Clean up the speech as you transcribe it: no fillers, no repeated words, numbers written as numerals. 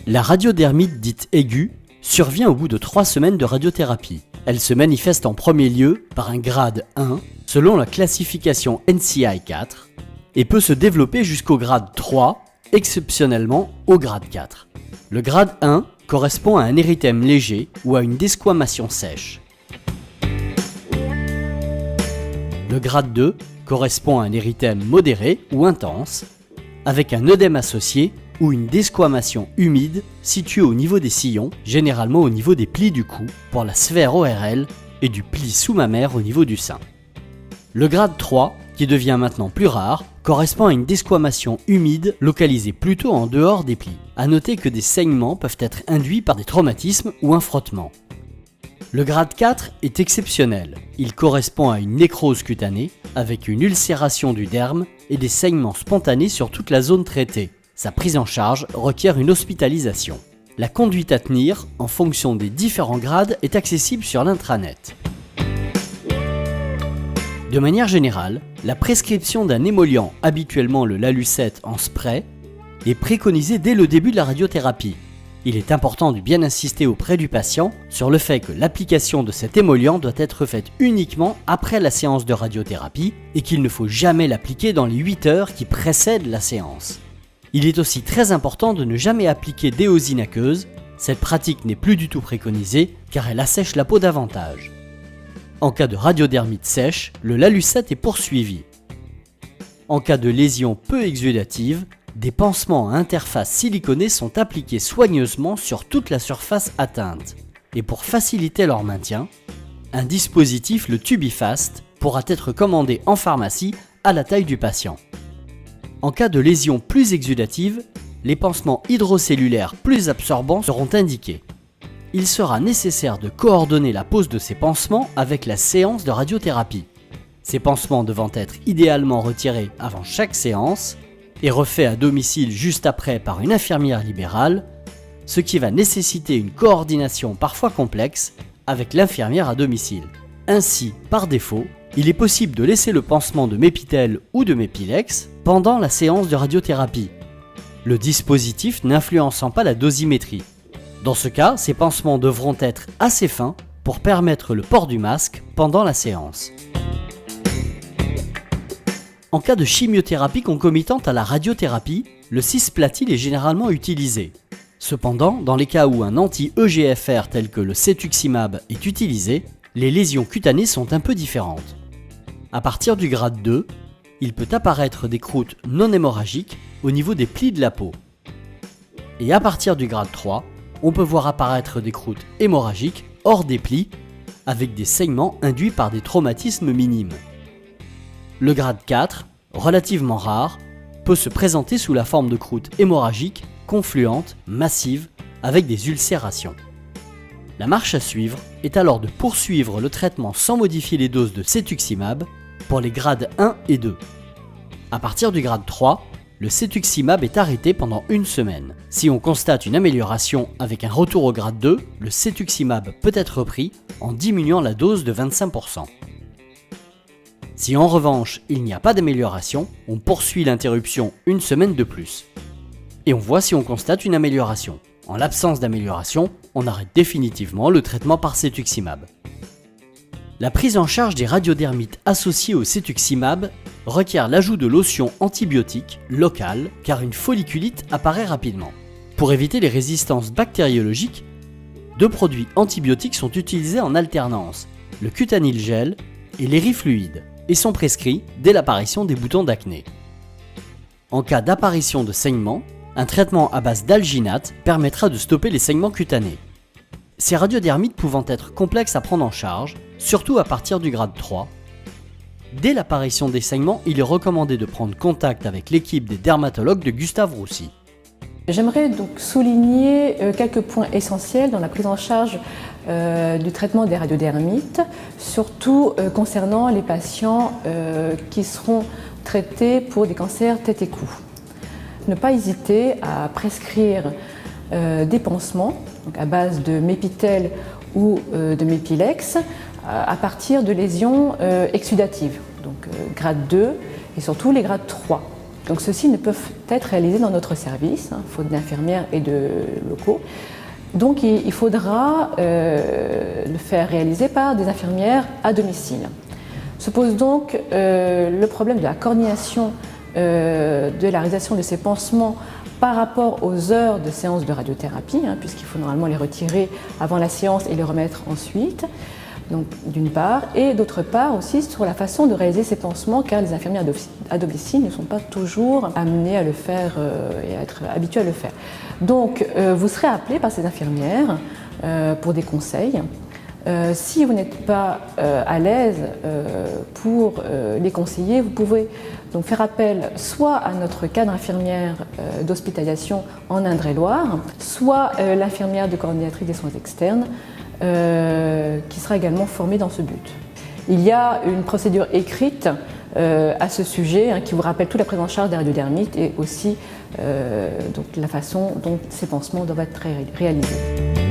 La radiodermite dite aiguë survient au bout de 3 semaines de radiothérapie. Elle se manifeste en premier lieu par un grade 1 selon la classification NCI 4 et peut se développer jusqu'au grade 3, exceptionnellement au grade 4. Le grade 1 correspond à un érythème léger ou à une desquamation sèche. Le grade 2 correspond à un érythème modéré ou intense, avec un œdème associé ou une desquamation humide située au niveau des sillons, généralement au niveau des plis du cou, pour la sphère ORL, et du pli sous-mammaire au niveau du sein. Le grade 3, qui devient maintenant plus rare, correspond à une desquamation humide localisée plutôt en dehors des plis. À noter que des saignements peuvent être induits par des traumatismes ou un frottement. Le grade 4 est exceptionnel. Il correspond à une nécrose cutanée avec une ulcération du derme et des saignements spontanés sur toute la zone traitée. Sa prise en charge requiert une hospitalisation. La conduite à tenir en fonction des différents grades est accessible sur l'intranet. De manière générale, la prescription d'un émollient, habituellement le Lalucet en spray, est préconisée dès le début de la radiothérapie. Il est important de bien insister auprès du patient sur le fait que l'application de cet émollient doit être faite uniquement après la séance de radiothérapie et qu'il ne faut jamais l'appliquer dans les 8 heures qui précèdent la séance. Il est aussi très important de ne jamais appliquer d'éosine aqueuse. Cette pratique n'est plus du tout préconisée car elle assèche la peau davantage. En cas de radiodermite sèche, le Lalucet est poursuivi. En cas de lésion peu exudative, des pansements à interface siliconée sont appliqués soigneusement sur toute la surface atteinte. Et pour faciliter leur maintien, un dispositif, le Tubifast, pourra être commandé en pharmacie à la taille du patient. En cas de lésion plus exudative, les pansements hydrocellulaires plus absorbants seront indiqués. Il sera nécessaire de coordonner la pose de ces pansements avec la séance de radiothérapie. Ces pansements devant être idéalement retirés avant chaque séance et refaits à domicile juste après par une infirmière libérale, ce qui va nécessiter une coordination parfois complexe avec l'infirmière à domicile. Ainsi, par défaut, il est possible de laisser le pansement de Mepitel ou de Mepilex pendant la séance de radiothérapie, le dispositif n'influençant pas la dosimétrie. Dans ce cas, ces pansements devront être assez fins pour permettre le port du masque pendant la séance. En cas de chimiothérapie concomitante à la radiothérapie, le cisplatyl est généralement utilisé. Cependant, dans les cas où un anti-EGFR tel que le cetuximab est utilisé, les lésions cutanées sont un peu différentes. À partir du grade 2, il peut apparaître des croûtes non hémorragiques au niveau des plis de la peau. Et à partir du grade 3, on peut voir apparaître des croûtes hémorragiques hors des plis avec des saignements induits par des traumatismes minimes. Le grade 4, relativement rare, peut se présenter sous la forme de croûtes hémorragiques, confluentes, massives, avec des ulcérations. La marche à suivre est alors de poursuivre le traitement sans modifier les doses de cetuximab pour les grades 1 et 2. À partir du grade 3, le cetuximab est arrêté pendant 1 semaine. Si on constate une amélioration avec un retour au grade 2, le cetuximab peut être repris en diminuant la dose de 25%. Si en revanche il n'y a pas d'amélioration, on poursuit l'interruption 1 semaine de plus. Et on voit si on constate une amélioration. En l'absence d'amélioration, on arrête définitivement le traitement par cetuximab. La prise en charge des radiodermites associées au cetuximab requiert l'ajout de lotions antibiotiques locales car une folliculite apparaît rapidement. Pour éviter les résistances bactériologiques, 2 produits antibiotiques sont utilisés en alternance, le Cutanil gel et l'érifluide, et sont prescrits dès l'apparition des boutons d'acné. En cas d'apparition de saignements, un traitement à base d'alginate permettra de stopper les saignements cutanés. Ces radiodermites pouvant être complexes à prendre en charge, surtout à partir du grade 3, dès l'apparition des saignements, il est recommandé de prendre contact avec l'équipe des dermatologues de Gustave Roussy. J'aimerais donc souligner quelques points essentiels dans la prise en charge du traitement des radiodermites, surtout concernant les patients qui seront traités pour des cancers tête et cou. Ne pas hésiter à prescrire des pansements donc à base de Mepitel ou de Mepilex à partir de lésions exudatives, donc grade 2 et surtout les grades 3. Donc ceux-ci ne peuvent être réalisés dans notre service, faute d'infirmières et de locaux. Donc il faudra le faire réaliser par des infirmières à domicile. Se pose donc le problème de la coordination de la réalisation de ces pansements par rapport aux heures de séance de radiothérapie, puisqu'il faut normalement les retirer avant la séance et les remettre ensuite, donc d'une part, et d'autre part aussi sur la façon de réaliser ces pansements, car les infirmières à domicile ne sont pas toujours amenées à le faire et à être habituées à le faire. Donc vous serez appelé par ces infirmières pour des conseils. Si vous n'êtes pas à l'aise pour les conseiller, vous pouvez donc faire appel soit à notre cadre infirmière d'hospitalisation en Indre-et-Loire, soit l'infirmière de coordinatrice des soins externes, qui sera également formée dans ce but. Il y a une procédure écrite à ce sujet qui vous rappelle toute la prise en charge des radiodermites et aussi donc, la façon dont ces pansements doivent être réalisés.